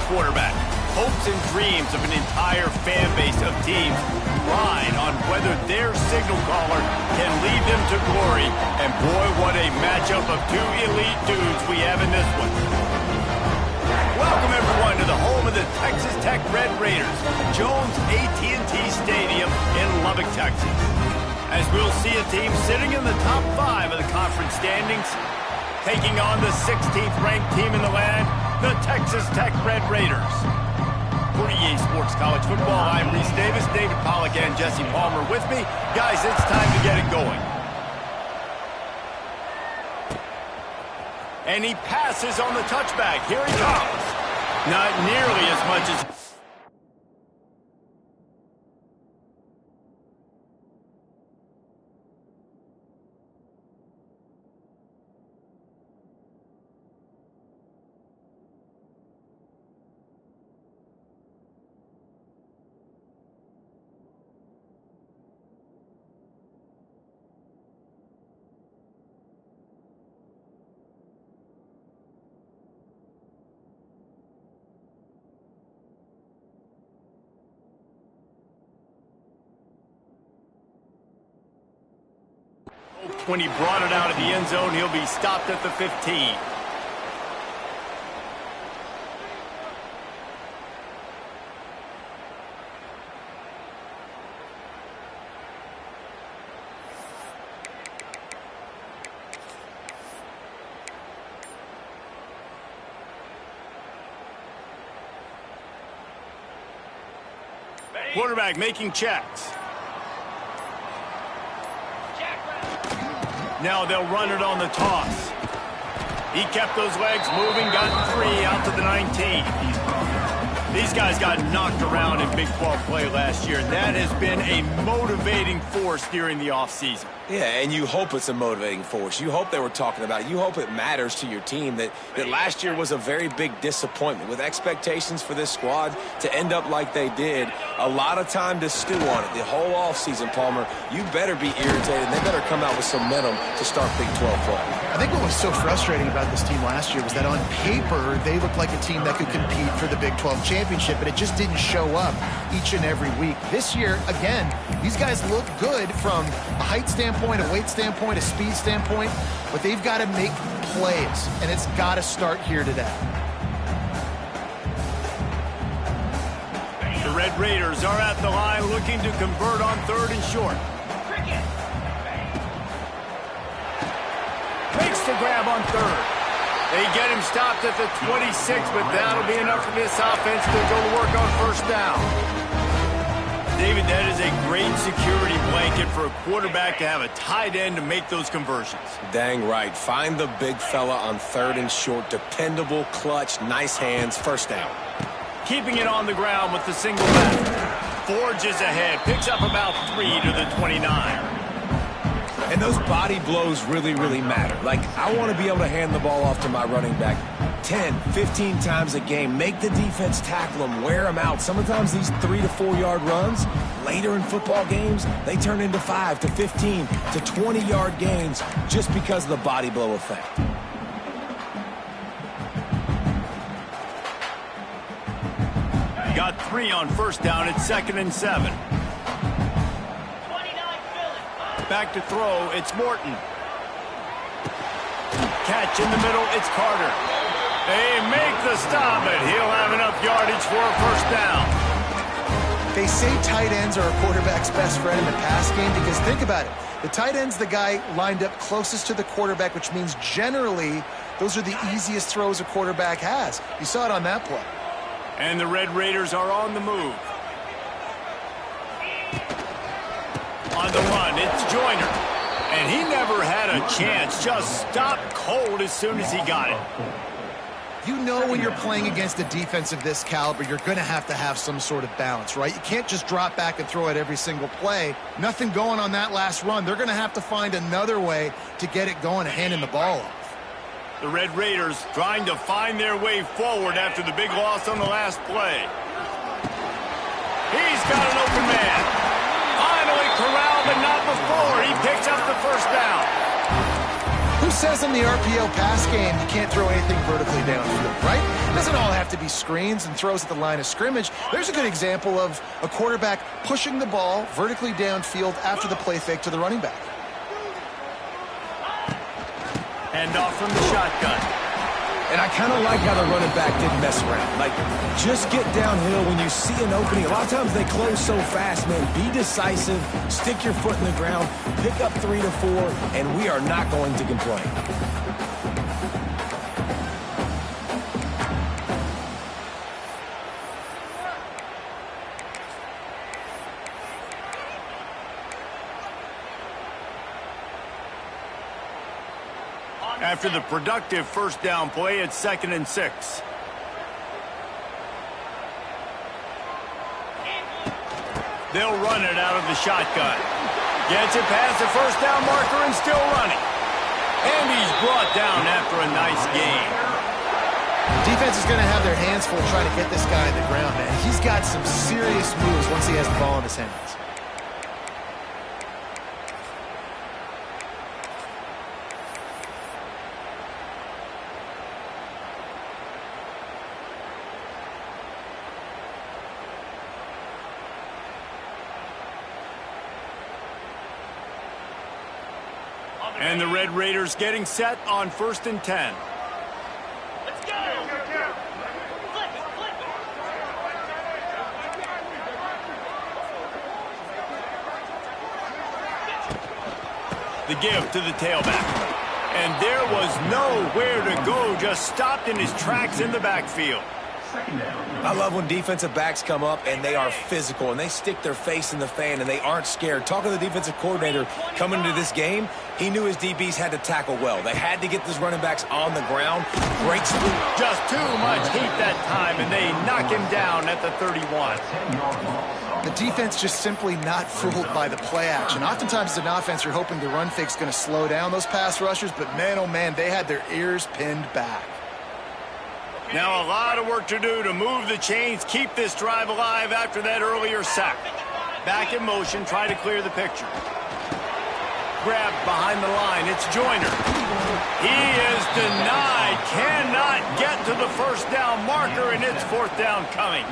quarterback. Hopes and dreams of an entire fan base of teams ride on whether their signal caller can lead them to glory. And boy, what a matchup of two elite dudes we have in this one. Welcome, everyone, to the home of the Texas Tech Red Raiders, Jones AT&T Stadium in Lubbock, Texas. As we'll see a team sitting in the top 5 of the conference standings, taking on the 16th ranked team in the land, the Texas Tech Red Raiders. For EA Sports College Football, I'm Reese Davis, David Pollack, and Jesse Palmer with me. Guys, it's time to get it going. And he passes on the touchback. Here he comes. Not nearly as much as... When he brought it out of the end zone, he'll be stopped at the 15. Quarterback making checks. Now they'll run it on the toss. He kept those legs moving, got 3 out to the 19. These guys got knocked around in Big 12 play last year, and that has been a motivating force during the offseason. Yeah, and you hope it's a motivating force. You hope they were talking about it. You hope it matters to your team that last year was a very big disappointment. With expectations for this squad to end up like they did, a lot of time to stew on it. The whole offseason, Palmer, you better be irritated, and they better come out with some momentum to start Big 12 play. I think what was so frustrating about this team last year was that on paper, they looked like a team that could compete for the Big 12 championship, but it just didn't show up each and every week. This year, again, these guys look good from a height standpoint, a weight standpoint, a speed standpoint, but they've got to make plays, and it's got to start here today. The Red Raiders are at the line looking to convert on 3rd and short. Makes the grab on 3rd. They get him stopped at the 26, but that'll be enough for this offense to go to work on 1st down. David, that is a great security blanket for a quarterback to have a tight end to make those conversions. Dang right. Find the big fella on 3rd and short. Dependable, clutch, nice hands, 1st down. Keeping it on the ground with the single back. Forges ahead, picks up about 3 to the 29. And those body blows really, really matter. Like, I want to be able to hand the ball off to my running back 10, 15 times a game. Make the defense tackle them, wear them out. Sometimes these 3 to 4 yard runs, later in football games, they turn into 5 to 15 to 20 yard gains just because of the body blow effect. Got 3 on 1st down at 2nd and 7. Back to throw, it's Morton. Catch in the middle, it's Carter. They make the stop, and he'll have enough yardage for a 1st down. They say tight ends are a quarterback's best friend in the pass game because think about it. The tight end's the guy lined up closest to the quarterback, which means generally those are the easiest throws a quarterback has. You saw it on that play. And the Red Raiders are on the move. On the run, it's Joyner. And he never had a chance. Just stopped cold as soon as he got it. You know when you're playing against a defense of this caliber, you're going to have some sort of balance, right? You can't just drop back and throw it every single play. Nothing going on that last run. They're going to have to find another way to get it going and handing the ball off. The Red Raiders trying to find their way forward after the big loss on the last play. He's got an open man. Finally corralled, but not before. He picks up the 1st down. Who says in the RPO pass game you can't throw anything vertically downfield, right? It doesn't all have to be screens and throws at the line of scrimmage. There's a good example of a quarterback pushing the ball vertically downfield after the play fake to the running back. Hand off from the shotgun. And I kind of like how the running back didn't mess around. Like, just get downhill when you see an opening. A lot of times they close so fast, man. Be decisive, stick your foot in the ground, pick up 3 to 4, and we are not going to complain. After the productive first down play, it's 2nd and 6. They'll run it out of the shotgun. Gets it past the first down marker and still running. And he's brought down after a nice gain. Defense is going to have their hands full trying to get this guy in the ground, man. He's got some serious moves once he has the ball in his hands. And the Red Raiders getting set on 1st and 10. Let's go! The give to the tailback. And there was nowhere to go, just stopped in his tracks in the backfield. I love when defensive backs come up and they are physical and they stick their face in the fan and they aren't scared. Talking to the defensive coordinator coming into this game, he knew his DBs had to tackle well. They had to get those running backs on the ground. Great split. Just too much heat that time, and they knock him down at the 31. The defense just simply not fooled by the play action. Oftentimes as an offense, you're hoping the run fake's going to slow down those pass rushers, but man, oh man, they had their ears pinned back. Now a lot of work to do to move the chains, keep this drive alive after that earlier sack. Back in motion, try to clear the picture. Grabbed behind the line, it's Joyner. He is denied, cannot get to the first down marker, and it's 4th down coming.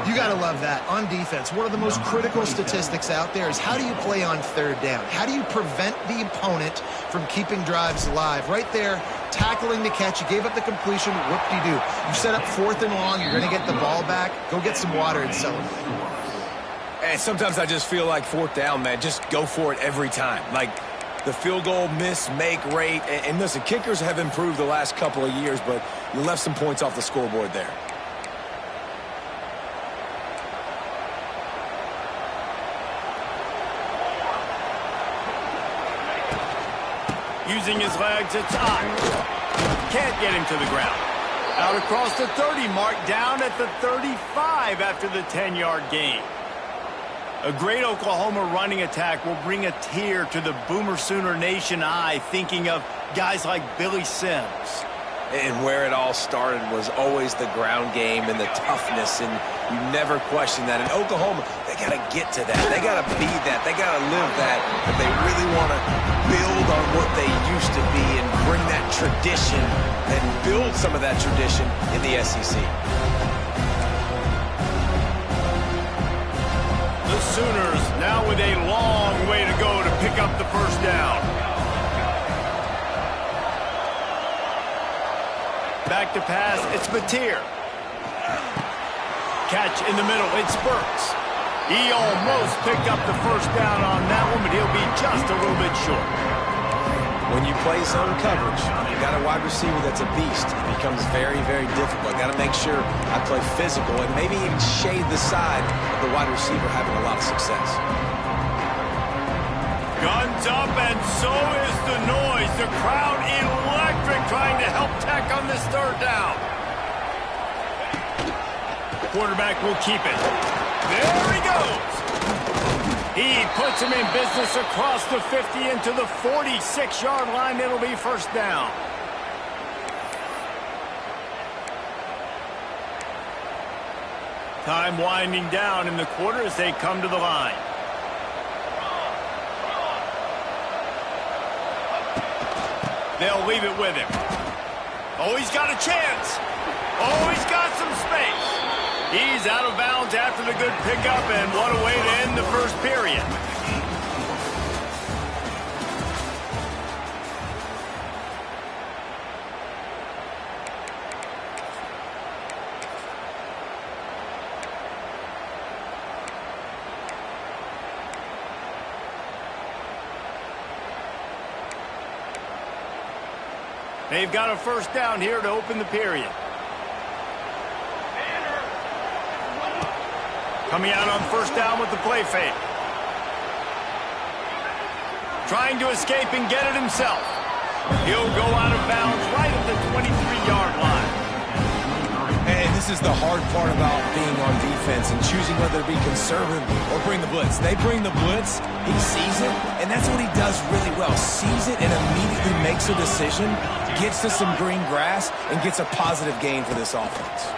You got to love that. On defense, one of the most critical statistics out there is how do you play on 3rd down? How do you prevent the opponent from keeping drives alive? Right there, tackling the catch. You gave up the completion. Whoop-de-doo. You set up 4th and long. You're going to get the ball back. Go get some water and celebrate. And sometimes I just feel like 4th down, man, just go for it every time. Like the field goal miss-make rate. And listen, kickers have improved the last couple of years, but you left some points off the scoreboard there. Using his legs, it's on. Can't get him to the ground. Out across the 30 mark, down at the 35 after the 10-yard gain. A great Oklahoma running attack will bring a tear to the Boomer Sooner Nation eye, thinking of guys like Billy Sims. And where it all started was always the ground game and the toughness, and you never question that. In Oklahoma, they got to get to that. They got to be that. They got to live that if they really want to build on what they used to be and bring that tradition and build some of that tradition in the SEC. The Sooners now with a long way to go to pick up the first down. Back to pass, it's Mateer. Catch in the middle, it's Burks. He almost picked up the first down on that one, but he'll be just a little bit short. When you play zone coverage, you got a wide receiver that's a beast. It becomes very, very difficult. Got to make sure I play physical and maybe even shade the side of the wide receiver having a lot of success. Guns up, and so is the noise. The crowd electric, trying to help Tech on this 3rd down. The quarterback will keep it. There he goes. He puts him in business across the 50 into the 46-yard line. It'll be first down. Time winding down in the quarter as they come to the line. They'll leave it with him. Oh, he's got a chance. Oh, he's got some space. He's out of bounds after the good pickup, and what a way to end the first period. They've got a first down here to open the period. Coming out on first down with the play fake. Trying to escape and get it himself. He'll go out of bounds right at the 23-yard line. And this is the hard part about being on defense and choosing whether to be conservative or bring the blitz. They bring the blitz, he sees it, and that's what he does really well. Sees it and immediately makes a decision, gets to some green grass, and gets a positive gain for this offense.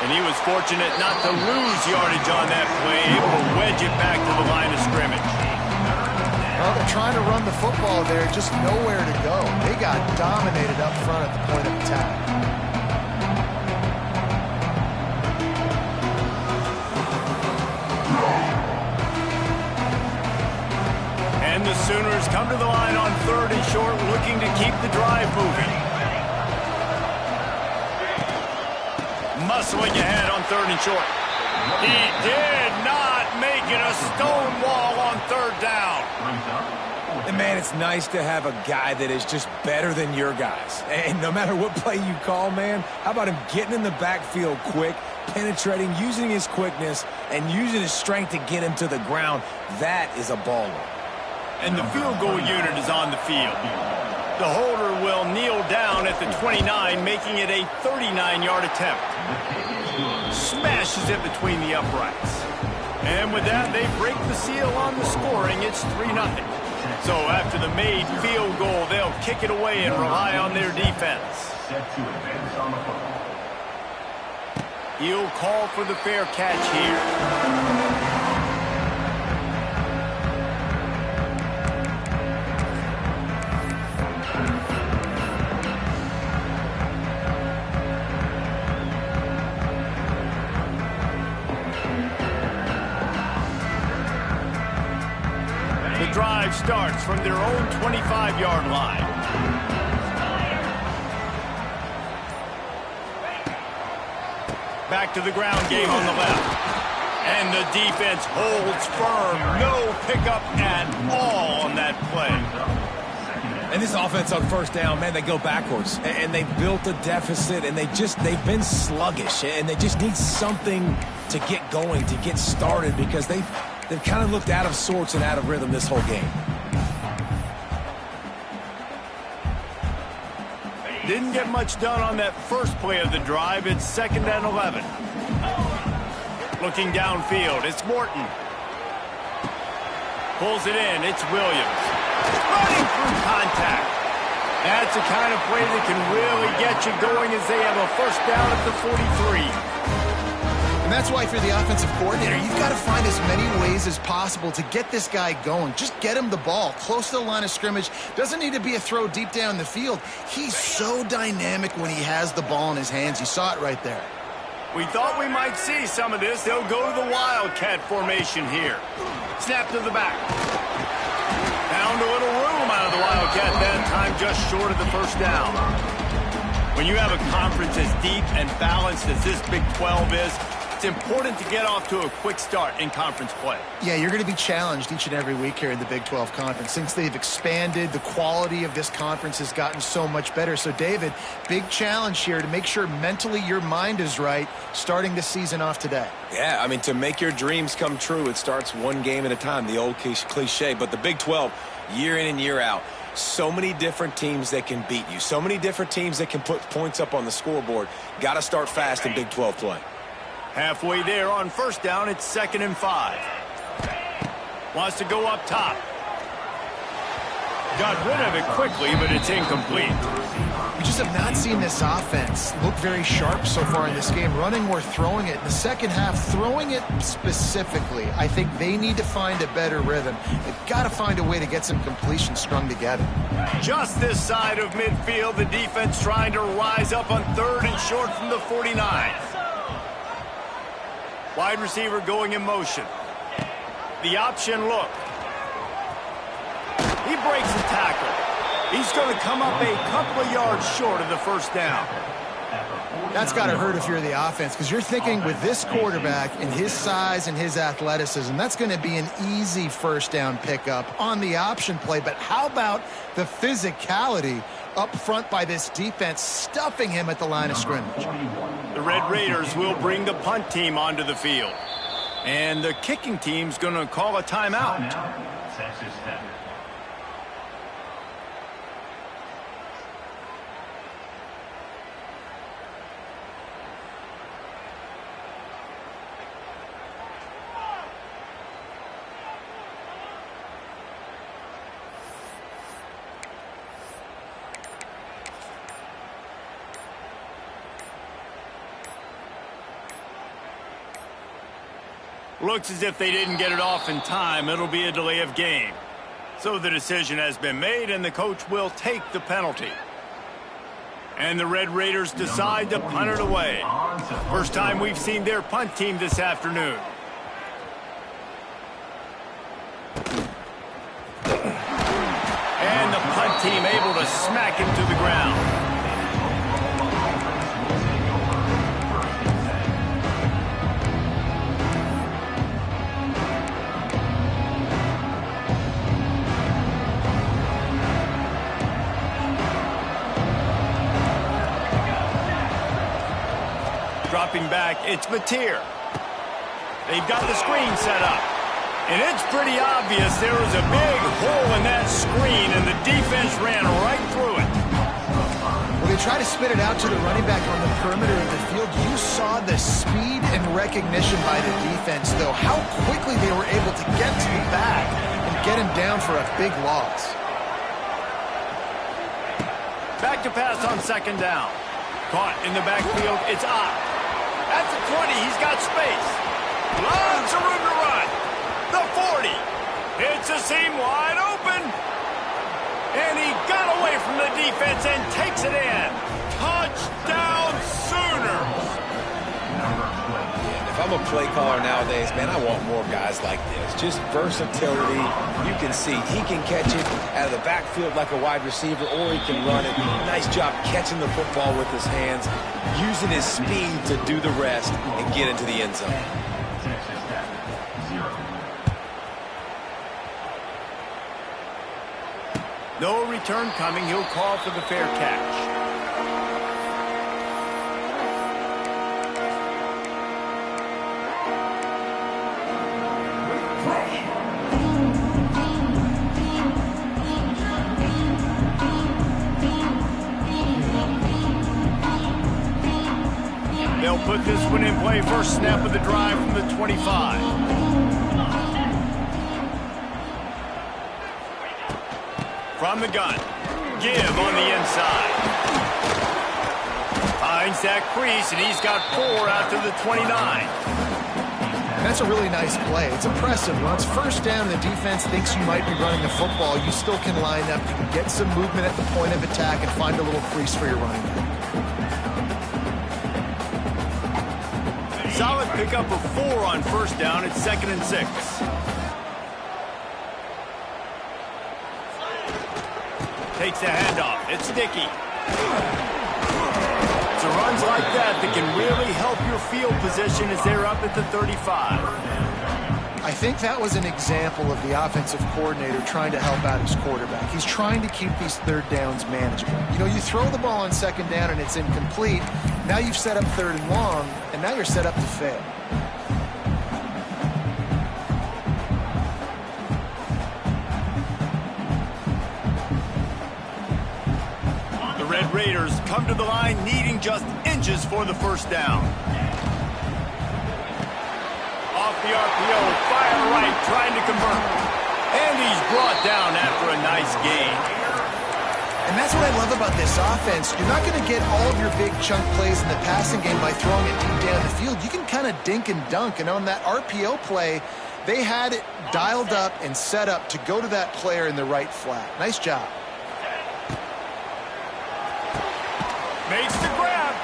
And he was fortunate not to lose yardage on that play, able to wedge it back to the line of scrimmage. Well, they're trying to run the football there, just nowhere to go. They got dominated up front at the point of attack. And the Sooners come to the line on 3rd and short, looking to keep the drive moving. Muscling ahead on 3rd and short. He did not make it a stone wall on 3rd down. And, man, it's nice to have a guy that is just better than your guys. And no matter what play you call, man, how about him getting in the backfield quick, penetrating, using his quickness, and using his strength to get him to the ground? That is a baller. And the field goal unit is on the field. The holder will kneel down at the 29, making it a 39-yard attempt. Smashes it between the uprights. And with that, they break the seal on the scoring. It's 3-0. So after the made field goal, they'll kick it away and rely on their defense. He'll call for the fair catch here. The drive starts from their own 25-yard line. Back to the ground game on the left. And the defense holds firm. No pickup at all on that play. And this offense on first down, man, they go backwards. And they built a deficit, and they've been sluggish. And they just need something to get going, to get started, because they've kind of looked out of sorts and out of rhythm this whole game. Didn't get much done on that first play of the drive. It's 2nd and 11. Looking downfield, it's Morton. Pulls it in, it's Williams. Running through contact. That's the kind of play that can really get you going as they have a first down at the 43. And that's why, if you're the offensive coordinator, you've got to find as many ways as possible to get this guy going. Just get him the ball close to the line of scrimmage. Doesn't need to be a throw deep down the field. He's so dynamic when he has the ball in his hands. You saw it right there. We thought we might see some of this. They'll go to the Wildcat formation here. Snap to the back. Found a little room out of the Wildcat that time, just short of the first down. When you have a conference as deep and balanced as this Big 12 is, it's important to get off to a quick start in conference play. Yeah, you're going to be challenged each and every week here in the Big 12 Conference. Since they've expanded, the quality of this conference has gotten so much better. So, David, big challenge here to make sure mentally your mind is right starting the season off today. Yeah, I mean, to make your dreams come true, it starts one game at a time, the old cliche. But the Big 12, year in and year out, so many different teams that can beat you, so many different teams that can put points up on the scoreboard. Got to start fast in Big 12 play. Halfway there on first down, it's 2nd and 5. Wants to go up top. Got rid of it quickly, but it's incomplete. We just have not seen this offense look very sharp so far in this game, running or throwing it. In the second half, throwing it specifically, I think they need to find a better rhythm. They've got to find a way to get some completion strung together. Just this side of midfield, the defense trying to rise up on 3rd and short from the 49. Wide receiver going in motion. The option look. He breaks the tackle. He's going to come up a couple of yards short of the first down. That's got to hurt if you're the offense, because you're thinking with this quarterback and his size and his athleticism, that's going to be an easy first down pickup on the option play. But how about the physicality up front by this defense, stuffing him at the line of scrimmage? The Red Raiders will bring the punt team onto the field. And the kicking team's going to call a timeout. Looks as if they didn't get it off in time. It'll be a delay of game. So the decision has been made, and the coach will take the penalty. And the Red Raiders decide to punt it away. First time we've seen their punt team this afternoon. And the punt team able to smack him to the ground. Dropping back, it's Mateer. They've got the screen set up. And it's pretty obvious there was a big hole in that screen, and the defense ran right through it. Well, they try to spit it out to the running back on the perimeter of the field. You saw the speed and recognition by the defense, though. How quickly they were able to get to the back and get him down for a big loss. Back to pass on 2nd down. Caught in the backfield, it's Ott. At the 20, he's got space. Lots of room to run. The 40. Hits a seam wide open. And he got away from the defense and takes it in. Touchdown Sooners. If I'm a play caller nowadays, man, I want more guys like this. Just versatility. You can see he can catch it out of the backfield like a wide receiver, or he can run it. Nice job catching the football with his hands, using his speed to do the rest and get into the end zone. No return coming. He'll call for the fair catch. They'll put this one in play. First snap of the drive from the 25. From the gun. Give on the inside. Finds that crease, and he's got 4 out to the 29. That's a really nice play. It's impressive. When it's first down and the defense thinks you might be running the football, you still can line up. You can get some movement at the point of attack and find a little crease for your running back. Solid pickup of 4 on first down. It's 2nd and 6. Takes the handoff. It's Dickey. It's runs like that can really help your field position as they're up at the 35. I think that was an example of the offensive coordinator trying to help out his quarterback. He's trying to keep these 3rd downs manageable. You know, you throw the ball on 2nd down and it's incomplete. Now you've set up 3rd and long, and now you're set up to fail. The Red Raiders come to the line needing just inches for the first down. Off the RPO, fire right, trying to convert. And he's brought down after a nice gain. And that's what I love about this offense. You're not going to get all of your big chunk plays in the passing game by throwing it deep down the field. You can kind of dink and dunk. And on that RPO play, they had it dialed up and set up to go to that player in the right flat. Nice job. Makes the grab.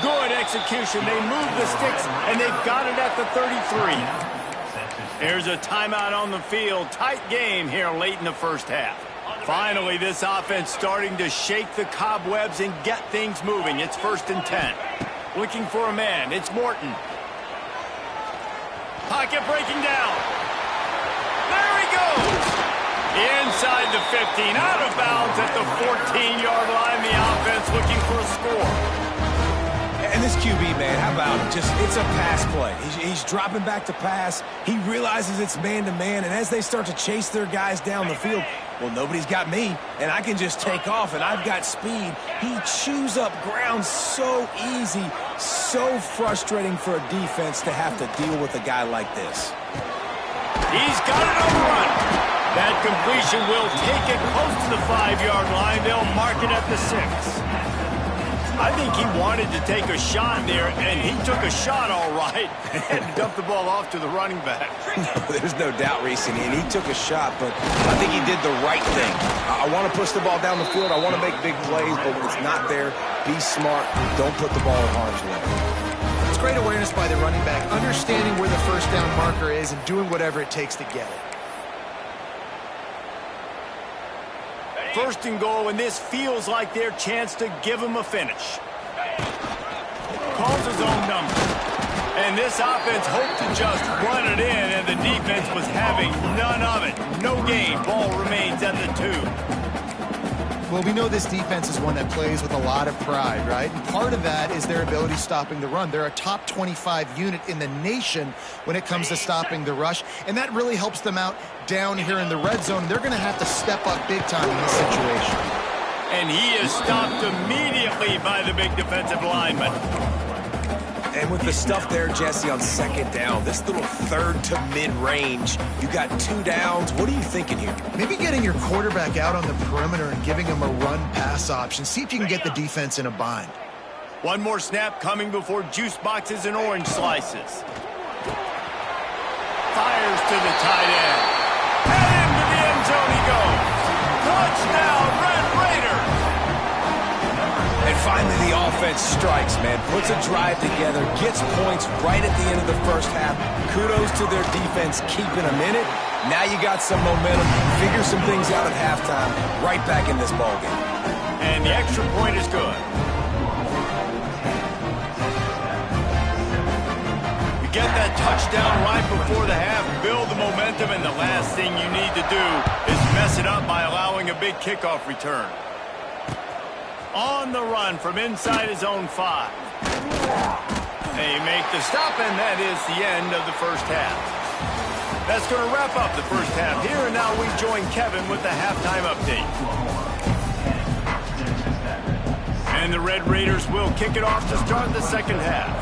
Good execution. They move the sticks, and they've got it at the 33. Here's a timeout on the field. Tight game here late in the first half. Finally, this offense starting to shake the cobwebs and get things moving. It's 1st and 10. Looking for a man. It's Morton. Pocket breaking down. There he goes. Inside the 15. Out of bounds at the 14-yard line. The offense looking for a score. And this QB, man, how about it? It's a pass play. He's dropping back to pass. He realizes it's man-to-man, and as they start to chase their guys down the field, well, nobody's got me, and I can just take off, and I've got speed. He chews up ground so easy, so frustrating for a defense to have to deal with a guy like this. He's got it on the run. That completion will take it close to the 5-yard line. They'll mark it at the 6. I think he wanted to take a shot there, and he took a shot all right and dumped the ball off to the running back. There's no doubt, Reese, and he took a shot, but I think he did the right thing. I want to push the ball down the field. I want to make big plays, but when it's not there, be smart. Don't put the ball in harm's way. It's great awareness by the running back, understanding where the first down marker is and doing whatever it takes to get it. 1st and goal, and this feels like their chance to give him a finish. Calls his own number. And this offense hoped to just run it in, and the defense was having none of it. No gain. Ball remains at the 2. Well, we know this defense is one that plays with a lot of pride, right? And part of that is their ability stopping the run. They're a top 25 unit in the nation when it comes to stopping the rush, and that really helps them out down here in the red zone. They're going to have to step up big time in this situation. And he is stopped immediately by the big defensive lineman. And with the stuff there, Jesse, on 2nd down, this little 3rd to mid-range, you got 2 downs. What are you thinking here? Maybe getting your quarterback out on the perimeter and giving him a run-pass option. See if you can get the defense in a bind. One more snap coming before juice boxes and orange slices. Fires to the tight end. And into the end zone he goes. Touchdown, Red Raiders! And finally, the offense strikes, man. Puts a drive together, gets points right at the end of the first half. Kudos to their defense keeping them in it. Now you got some momentum. Figure some things out at halftime. Right back in this ballgame. And the extra point is good. You get that touchdown right before the half, build the momentum, and the last thing you need to do is mess it up by allowing a big kickoff return. On the run from inside his own 5. They make the stop, and that is the end of the first half. That's going to wrap up the first half here, and now we join Kevin with the halftime update. And the Red Raiders will kick it off to start the second half.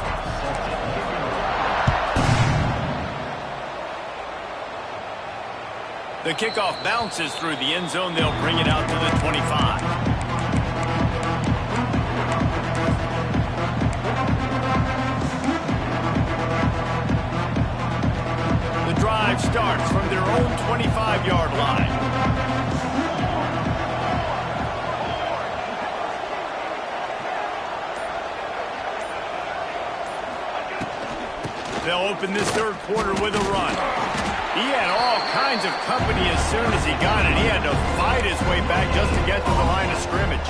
The kickoff bounces through the end zone. They'll bring it out to the 25. Drive starts from their own 25-yard line. They'll open this 3rd quarter with a run. He had all kinds of company as soon as he got it. He had to fight his way back just to get to the line of scrimmage.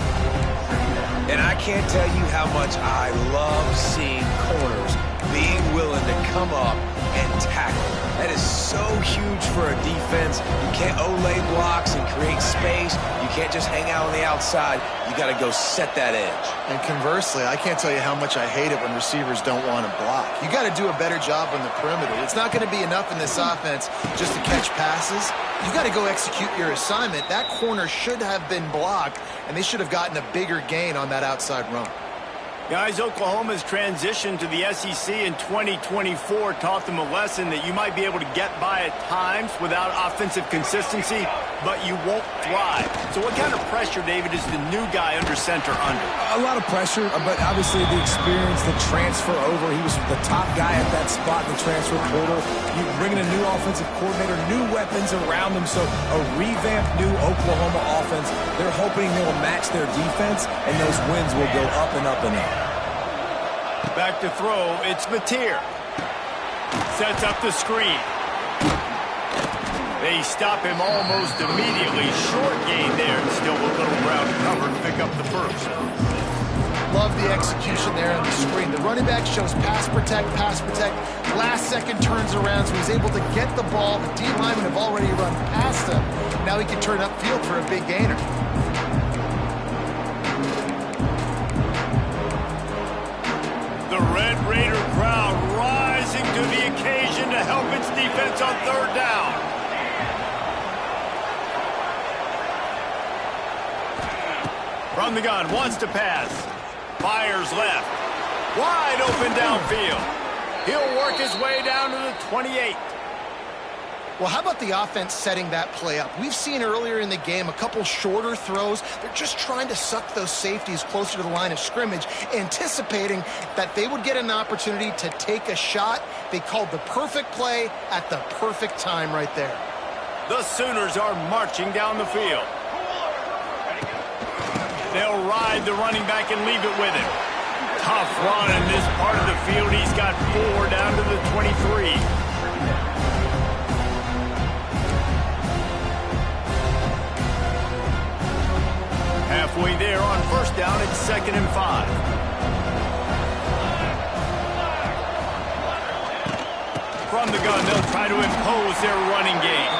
And I can't tell you how much I love seeing corners being willing to come up and tackle. That is so huge for a defense. You can't lay blocks and create space. You can't just hang out on the outside. You got to go set that edge. And conversely, I can't tell you how much I hate it when receivers don't want to block. You got to do a better job on the perimeter. It's not going to be enough in this offense just to catch passes. You got to go execute your assignment. That corner should have been blocked, and they should have gotten a bigger gain on that outside run. Guys, Oklahoma's transition to the SEC in 2024 taught them a lesson that you might be able to get by at times without offensive consistency, but you won't thrive. So what kind of pressure, David, is the new guy under center under? A lot of pressure, but obviously the experience, the transfer over. He was the top guy at that spot in the transfer portal. You bring in a new offensive coordinator, new weapons around him, so a revamped new Oklahoma offense. They're hoping they'll match their defense, and those wins will go up and up and up. Back to throw, it's Mateer. Sets up the screen. They stop him almost immediately. Short gain there. Still a little ground to cover to pick up the first. Love the execution there on the screen. The running back shows pass protect, pass protect. Last second turns around, so he's able to get the ball. The D linemen have already run past him. Now he can turn upfield for a big gainer. The Red Raider crowd rising to the occasion to help its defense on third down. From the gun, wants to pass. Fires left. Wide open downfield. He'll work his way down to the 28. Well, how about the offense setting that play up? We've seen earlier in the game a couple shorter throws. They're just trying to suck those safeties closer to the line of scrimmage, anticipating that they would get an opportunity to take a shot. They called the perfect play at the perfect time right there. The Sooners are marching down the field. They'll ride the running back and leave it with him. Tough run in this part of the field. He's got 4 down to the 23. Halfway there on first down, it's 2nd and 5. From the gun, they'll try to impose their running game.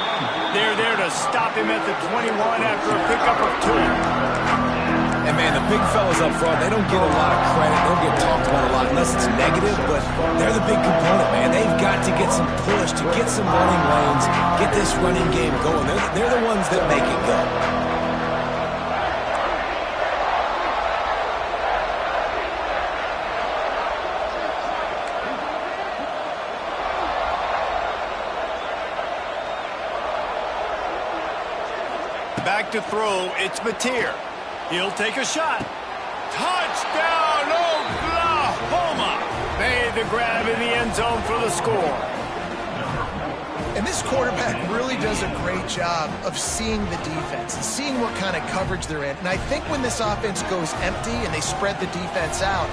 They're there to stop him at the 21 after a pickup of 2. And, man, the big fellas up front, they don't get a lot of credit. They don't get talked about a lot unless it's negative, but they're the big component, man. They've got to get some push, to get some running lanes, get this running game going. They're the ones that make it go. Back to throw, it's Mateer. He'll take a shot. Touchdown, Oklahoma! Made the grab in the end zone for the score. And this quarterback really does a great job of seeing the defense and seeing what kind of coverage they're in. And I think when this offense goes empty and they spread the defense out,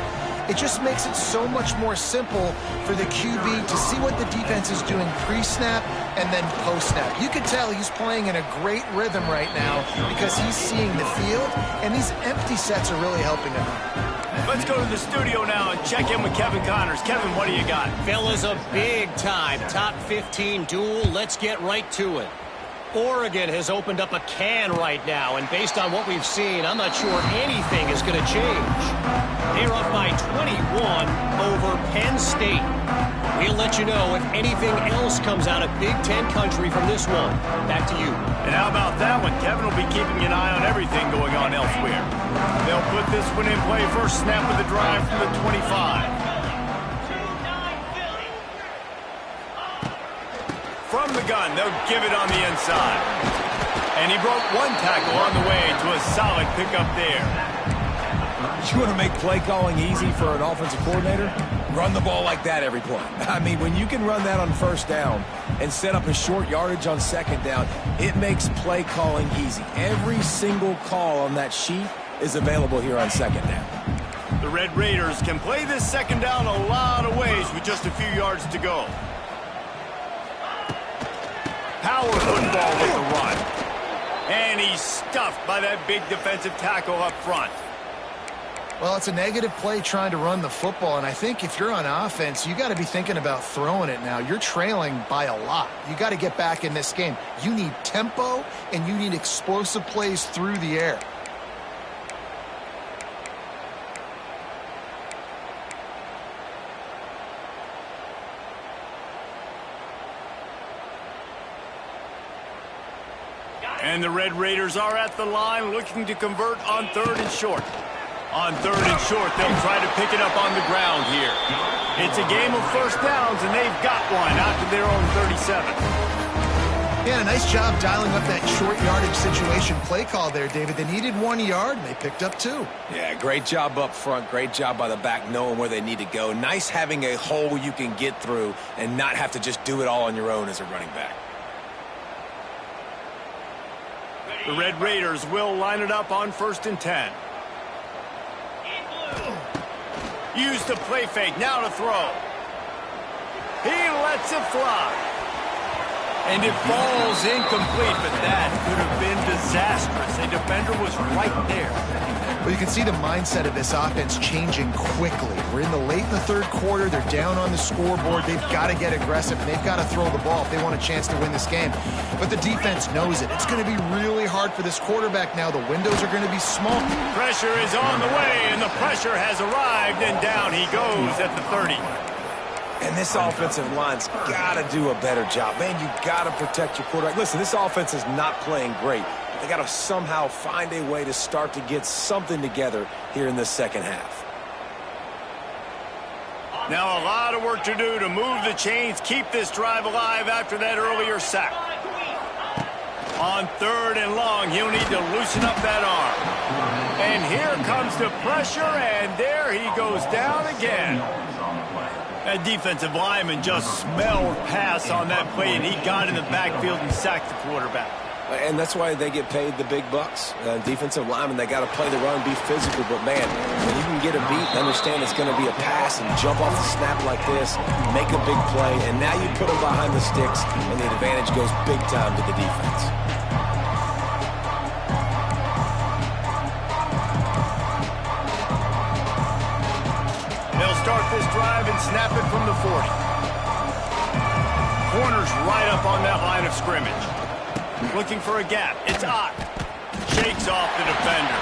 it just makes it so much more simple for the QB to see what the defense is doing pre-snap and then post-snap. You can tell he's playing in a great rhythm right now because he's seeing the field, and these empty sets are really helping him out. Let's go to the studio now and check in with Kevin Connors. Kevin, what do you got? Fellas, a big-time top 15 duel. Let's get right to it. Oregon has opened up a can right now, and based on what we've seen, I'm not sure anything is going to change. They're up by 21 over Penn State. We'll let you know if anything else comes out of Big Ten country from this one. Back to you. And how about that one? Kevin will be keeping an eye on everything going on elsewhere. They'll put this one in play. First snap of the drive from the 25. From the gun, they'll give it on the inside. And he broke one tackle on the way to a solid pickup there. You want to make play calling easy for an offensive coordinator? Run the ball like that every play. I mean, when you can run that on first down and set up a short yardage on second down, it makes play calling easy. Every single call on that sheet is available here on second down. The Red Raiders can play this second down a lot of ways with just a few yards to go. Power football with the run. And he's stuffed by that big defensive tackle up front. Well, it's a negative play trying to run the football, and I think if you're on offense, you got to be thinking about throwing it now. You're trailing by a lot. You got to get back in this game. You need tempo, and you need explosive plays through the air. And the Red Raiders are at the line looking to convert on 3rd and short. On 3rd and short, they'll try to pick it up on the ground here. It's a game of first downs, and they've got one out to their own 37. Yeah, a nice job dialing up that short yardage situation play call there, David. They needed 1 yard, and they picked up 2. Yeah, great job up front. Great job by the back knowing where they need to go. Nice having a hole you can get through and not have to just do it all on your own as a running back. The Red Raiders will line it up on 1st and 10. Use the play fake, now to throw. He lets it fly. And it falls incomplete, but that could have been disastrous. A defender was right there. Well, you can see the mindset of this offense changing quickly. We're in the 3rd quarter. They're down on the scoreboard. They've got to get aggressive, and they've got to throw the ball if they want a chance to win this game. But the defense knows it. It's going to be really hard for this quarterback now. The windows are going to be small. Pressure is on the way, and the pressure has arrived, and down he goes at the 30. And this offensive line's got to do a better job. Man, you got to protect your quarterback. Listen, this offense is not playing great. They got to somehow find a way to start to get something together here in the second half. Now a lot of work to do to move the chains, keep this drive alive after that earlier sack. On 3rd and long, he'll need to loosen up that arm. And here comes the pressure, and there he goes down again. That defensive lineman just smelled pass on that play, and he got in the backfield and sacked the quarterback. And that's why they get paid the big bucks. Defensive linemen, they got to play the run, be physical. But, man, when you can get a beat and understand it's going to be a pass and jump off the snap like this, make a big play, and now you put them behind the sticks, and the advantage goes big time to the defense. Start this drive and snap it from the 40. Corner's right up on that line of scrimmage. Looking for a gap. It's Ott. Shakes off the defender.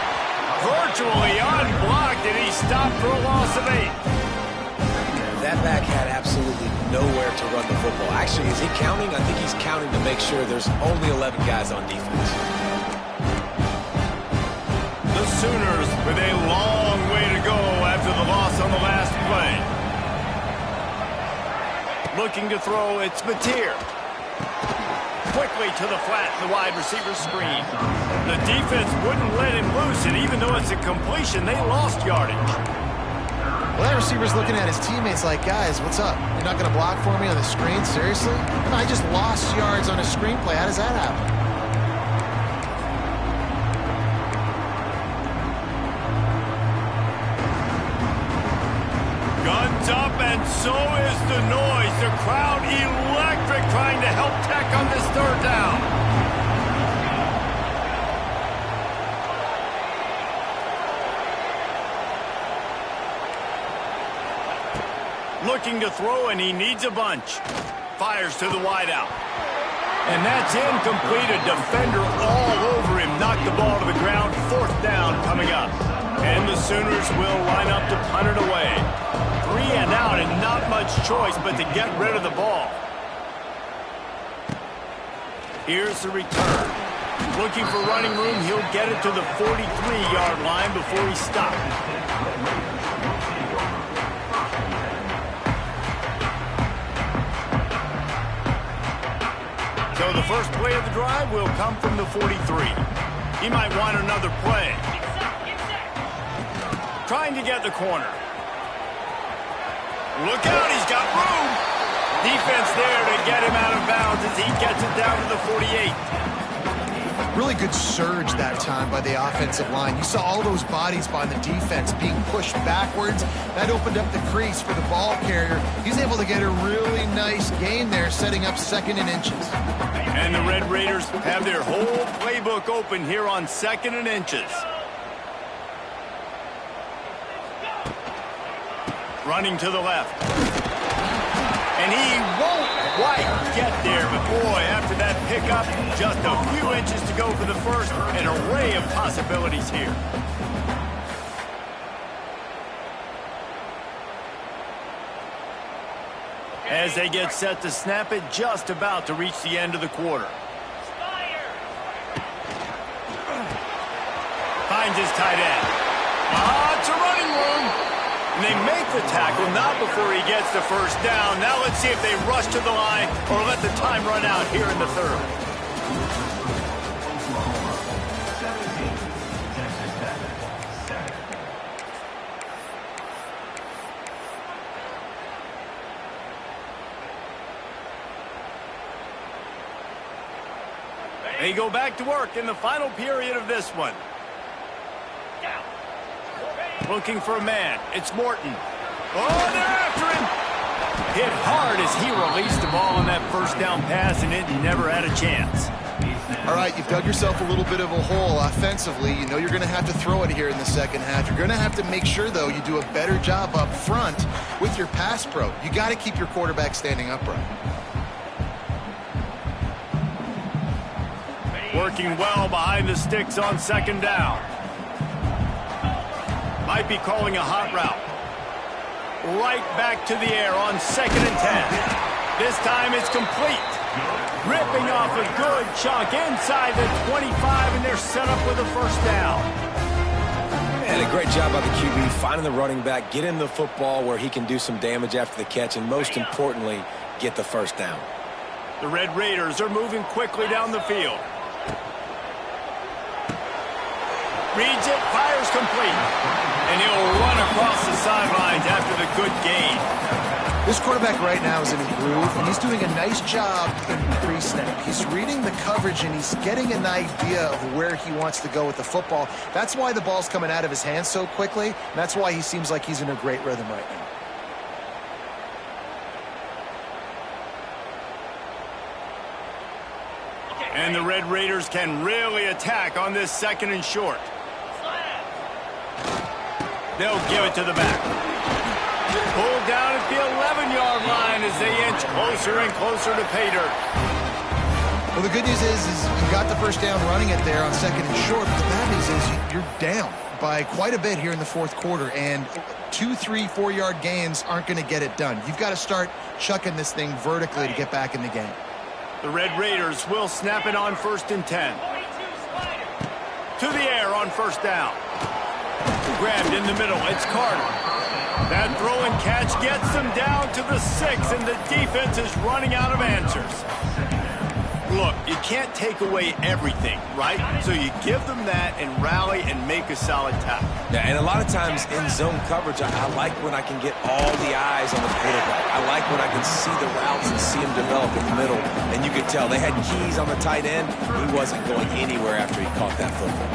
Virtually unblocked, and he stopped for a loss of 8. That back had absolutely nowhere to run the football. Actually, is he counting? I think he's counting to make sure there's only 11 guys on defense. The Sooners with a long way to go after the loss on the last play. Looking to throw, it's Mateer. Quickly to the flat, the wide receiver screen. The defense wouldn't let him loose, and even though it's a completion, they lost yardage. Well, that receiver's looking at his teammates like, guys, what's up? You're not going to block for me on the screen? Seriously? I just lost yards on a screenplay. How does that happen? Guns up, and so is the noise. The crowd electric, trying to help Tech on this 3rd down. Looking to throw, and he needs a bunch. Fires to the wideout. And that's incomplete. A defender all over him. Knocked the ball to the ground. 4th down coming up. And the Sooners will line up to punt it away. 3 and out, and not much choice but to get rid of the ball. Here's the return. Looking for running room. He'll get it to the 43-yard line before he stops. So the first play of the drive will come from the 43. He might want another play. Trying to get the corner. Look out, he's got room. Defense there to get him out of bounds as he gets it down to the 48. Really good surge that time by the offensive line. You saw all those bodies by the defense being pushed backwards. That opened up the crease for the ball carrier. He's able to get a really nice gain there, setting up 2nd and inches. And the Red Raiders have their whole playbook open here on 2nd and inches. Running to the left. And he won't quite get there, but boy, after that pickup, just a few inches to go for the first. An array of possibilities here. As they get set to snap it, just about to reach the end of the quarter. Finds his tight end. It's a running room. And they make the tackle, not before he gets the first down. Now let's see if they rush to the line or let the time run out here in the 3rd. They go back to work in the final period of this one. Looking for a man. It's Morton. Oh, they're after him. Hit hard as he released the ball on that first down pass, and it never had a chance. All right, you've dug yourself a little bit of a hole offensively. You know you're going to have to throw it here in the second half. You're going to have to make sure, though, you do a better job up front with your pass pro. You got to keep your quarterback standing upright. Working well behind the sticks on second down. Might be calling a hot route. Right back to the air on 2nd and 10. This time it's complete. Ripping off a good chunk inside the 25, and they're set up with a first down. And a great job by the QB finding the running back, getting the football where he can do some damage after the catch, and most importantly, get the first down. The Red Raiders are moving quickly down the field. Reads it, fires complete. And he'll run across the sidelines after the good gain. This quarterback right now is in a groove, and he's doing a nice job in pre-snap. He's reading the coverage, and he's getting an idea of where he wants to go with the football. That's why the ball's coming out of his hands so quickly, and that's why he seems like he's in a great rhythm right now. And the Red Raiders can really attack on this 2nd and short. They'll give it to the back. Pulled down at the 11-yard line as they inch closer and closer to pay dirt. Well, the good news is you got the first down running it there on 2nd and short, but the bad news is you're down by quite a bit here in the fourth quarter, and 2, 3, 4-yard gains aren't going to get it done. You've got to start chucking this thing vertically to get back in the game. The Red Raiders will snap it on 1st and 10. To the air on first down. Grabbed in the middle. It's Carter. That throw and catch gets them down to the 6, and the defense is running out of answers. Look, you can't take away everything, right? So you give them that and rally and make a solid tackle. Yeah, and a lot of times in zone coverage, I like when I can get all the eyes on the quarterback. I like when I can see the routes and see him develop in the middle. And you could tell they had keys on the tight end. He wasn't going anywhere after he caught that football.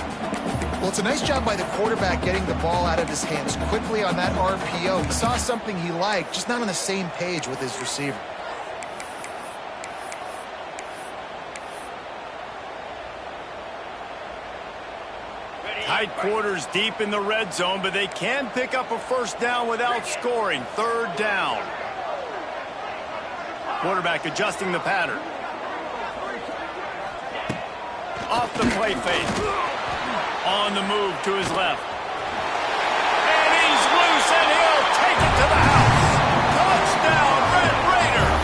Well, it's a nice job by the quarterback getting the ball out of his hands quickly on that RPO. He saw something he liked, just not on the same page with his receiver. Tight quarters deep in the red zone, but they can pick up a first down without scoring. 3rd down. Quarterback adjusting the pattern. Off the play fake. On the move to his left. And he's loose, and he'll take it to the house. Touchdown, Red Raiders.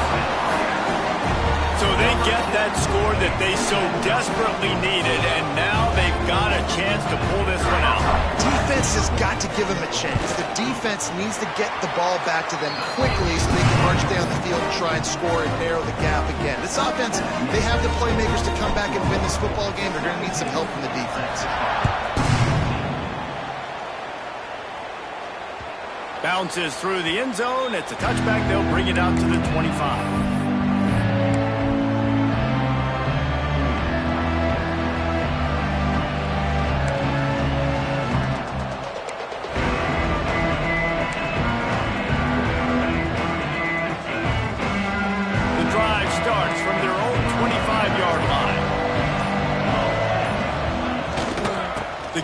So they get that score that they so desperately needed, and now they've got a chance to pull this one out. Defense has got to give them a chance. The defense needs to get the ball back to them quickly so they can march down the field and try and score and narrow the gap again. This offense, they have the playmakers to come back and win this football game. They're going to need some help from the defense. Bounces through the end zone. It's a touchback. They'll bring it out to the 25.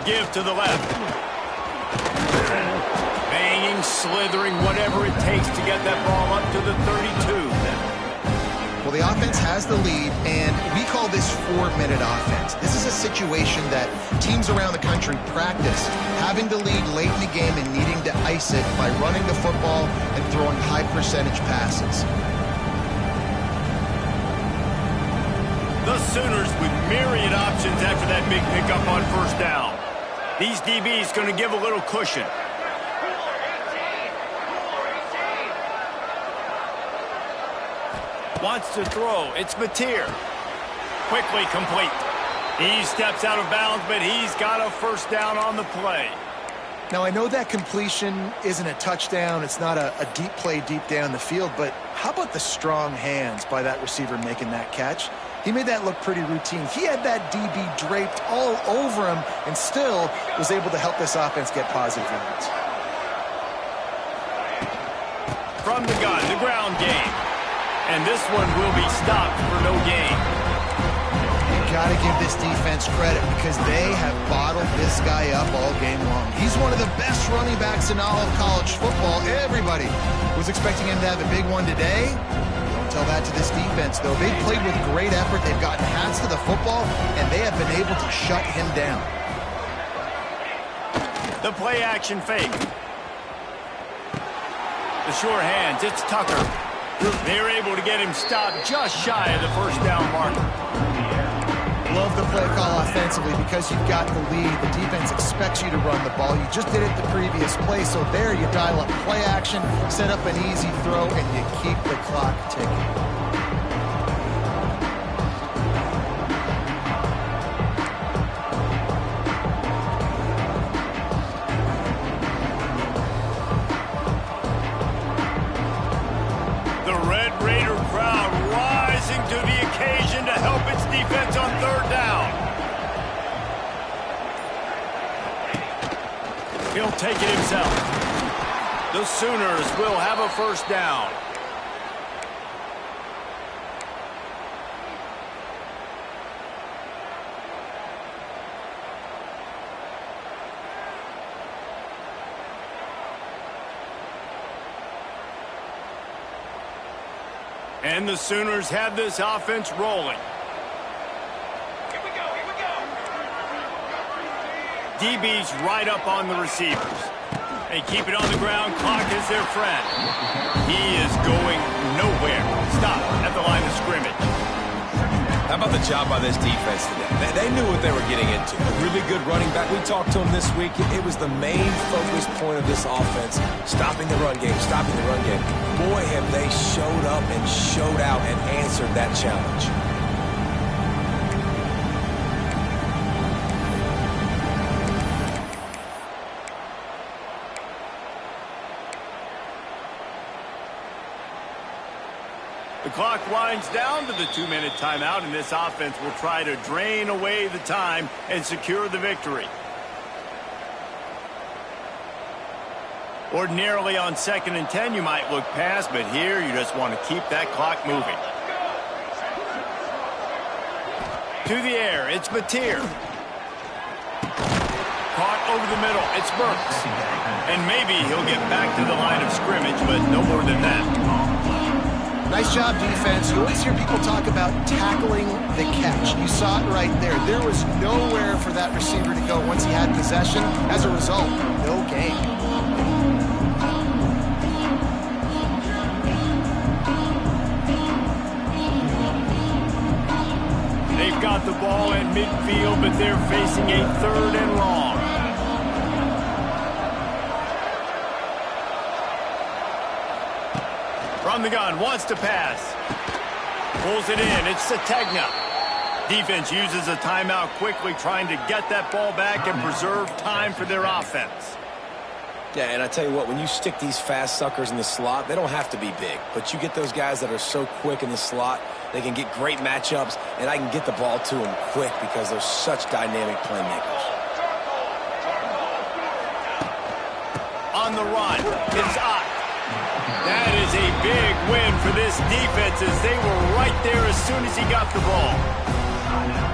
Give to the left. Banging, slithering, whatever it takes to get that ball up to the 32. Well, the offense has the lead, and we call this 4-minute offense. This is a situation that teams around the country practice, having the lead late in the game and needing to ice it by running the football and throwing high-percentage passes. The Sooners with myriad options after that big pickup on first down. These DBs going to give a little cushion. Wants to throw. It's Mateer. Quickly complete. He steps out of bounds, but he's got a first down on the play. Now, I know that completion isn't a touchdown. It's not a deep play deep down the field, but how about the strong hands by that receiver making that catch? He made that look pretty routine. He had that DB draped all over him and still was able to help this offense get positive yards. From the gun, the ground game. And this one will be stopped for no gain. Got to give this defense credit because they have bottled this guy up all game long. He's one of the best running backs in all of college football. Everybody was expecting him to have a big one today. Don't tell that to this defense, though. They played with great effort. They've gotten hands to the football, and they have been able to shut him down. The play action fake. The sure hands, it's Tucker. They're able to get him stopped just shy of the first down marker. Love the play call offensively because you've got the lead. The defense expects you to run the ball. You just did it the previous play, so there you dial up play action, set up an easy throw, and you keep the clock ticking. He'll take it himself. The Sooners will have a first down. And the Sooners have this offense rolling. DB's right up on the receivers. They keep it on the ground. Clock is their friend. He is going nowhere. Stop at the line of scrimmage. How about the job by this defense today? They knew what they were getting into. A really good running back. We talked to him this week. It was the main focus point of this offense. Stopping the run game, stopping the run game. Boy, have they showed up and showed out and answered that challenge. The clock winds down to the 2-minute timeout, and this offense will try to drain away the time and secure the victory. Ordinarily on 2nd and 10, you might look past, but here you just want to keep that clock moving. To the air, it's Mateer. Caught over the middle, it's Burks. And maybe he'll get back to the line of scrimmage, but no more than that. Nice job, defense. You always hear people talk about tackling the catch. You saw it right there. There was nowhere for that receiver to go once he had possession. As a result, no gain. They've got the ball at midfield, but they're facing a 3rd and long. From the gun, wants to pass. Pulls it in, it's Sategna. Defense uses a timeout quickly, trying to get that ball back and preserve time for their offense. Yeah, and I tell you what, when you stick these fast suckers in the slot, they don't have to be big. But you get those guys that are so quick in the slot, they can get great matchups, and I can get the ball to them quick because they're such dynamic playmakers. On the run, it's Ott. That is a big win for this defense as they were right there as soon as he got the ball.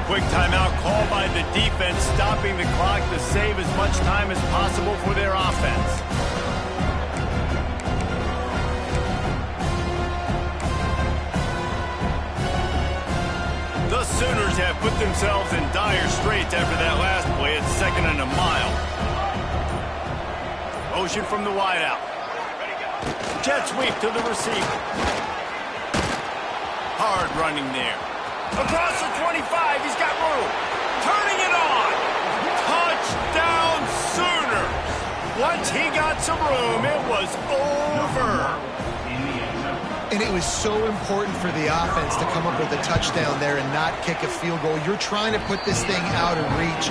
Quick timeout called by the defense, stopping the clock to save as much time as possible for their offense. The Sooners have put themselves in dire straits after that last play. It's 2nd and a mile. Motion from the wideout. Jet sweep to the receiver. Hard running there. Across the 25, he's got room. Turning it on. Touchdown Sooners. Once he got some room, it was over. And it was so important for the offense to come up with a touchdown there and not kick a field goal. You're trying to put this thing out of reach.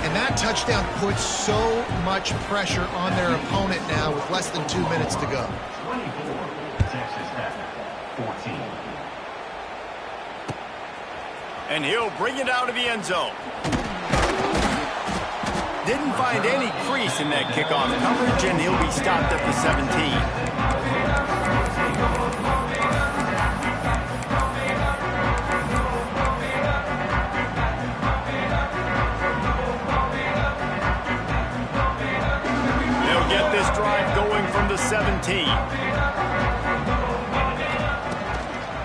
And that touchdown puts so much pressure on their opponent now with less than 2 minutes to go. 24, Texas Tech, 14. And he'll bring it out of the end zone. Didn't find any crease in that kickoff coverage, and he'll be stopped at the 17. Get this drive going from the 17.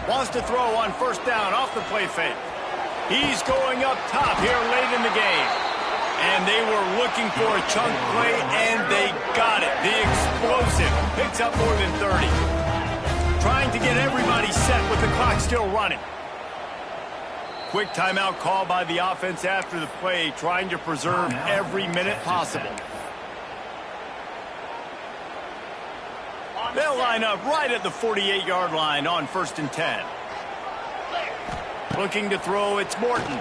Wants to throw on first down off the play fake. He's going up top here late in the game. And they were looking for a chunk play, and they got it. The explosive picks up more than 30. Trying to get everybody set with the clock still running. Quick timeout call by the offense after the play, trying to preserve every minute possible. They'll line up right at the 48-yard line on 1st and 10. Looking to throw, it's Morton.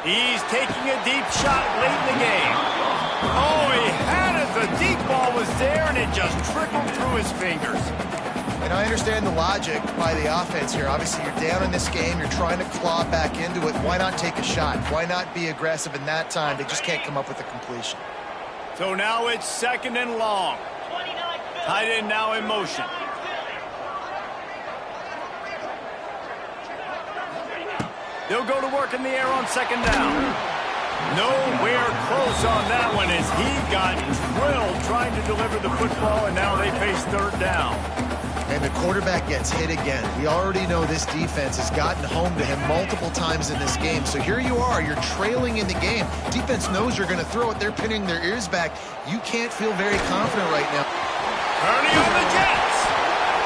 He's taking a deep shot late in the game. Oh, he had it. The deep ball was there, and it just trickled through his fingers. And I understand the logic by the offense here. Obviously, you're down in this game. You're trying to claw back into it. Why not take a shot? Why not be aggressive in that time? They just can't come up with a completion. So now it's 2nd and long. Tight end now in motion. They'll go to work in the air on 2nd down. Nowhere close on that one as he got drilled trying to deliver the football, and now they face 3rd down. And the quarterback gets hit again. We already know this defense has gotten home to him multiple times in this game. So here you are, you're trailing in the game. Defense knows you're going to throw it. They're pinning their ears back. You can't feel very confident right now. Purdy on the Jets.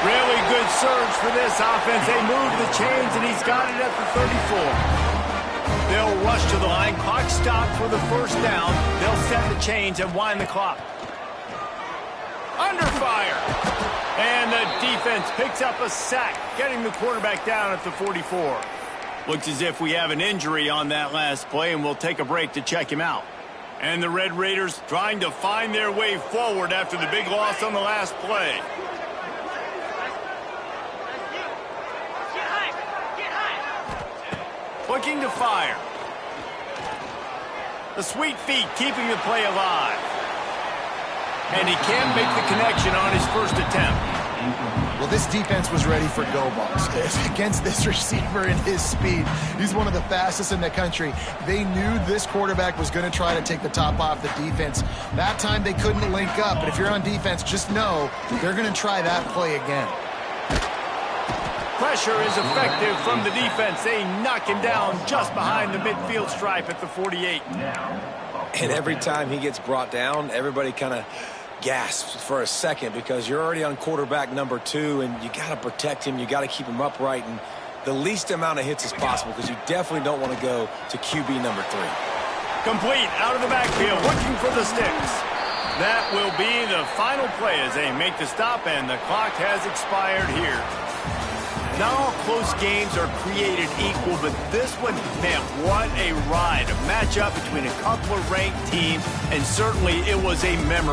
Really good surge for this offense. They move the chains, and he's got it at the 34. They'll rush to the line. Clock stopped for the 1st down. They'll set the chains and wind the clock. Under fire. And the defense picks up a sack, getting the quarterback down at the 44. Looks as if we have an injury on that last play, and we'll take a break to check him out. And the Red Raiders trying to find their way forward after the big loss on the last play. Looking to fire. The sweet feet keeping the play alive. And he can make the connection on his first attempt. Well, this defense was ready for go balls against this receiver and his speed. He's one of the fastest in the country. They knew this quarterback was going to try to take the top off the defense. That time they couldn't link up, but if you're on defense, just know they're going to try that play again. Pressure is effective from the defense. They knock him down just behind the midfield stripe at the 48. And every time he gets brought down, everybody kind of gasps for a second because you're already on quarterback number 2, and you got to protect him. You got to keep him upright and the least amount of hits as possible because you definitely don't want to go to QB number 3. Complete out of the backfield, looking for the sticks. That will be the final play as they make the stop, and the clock has expired here. Not all close games are created equal, but this one, man, what a ride. A matchup between a couple of ranked teams, and certainly it was a memorable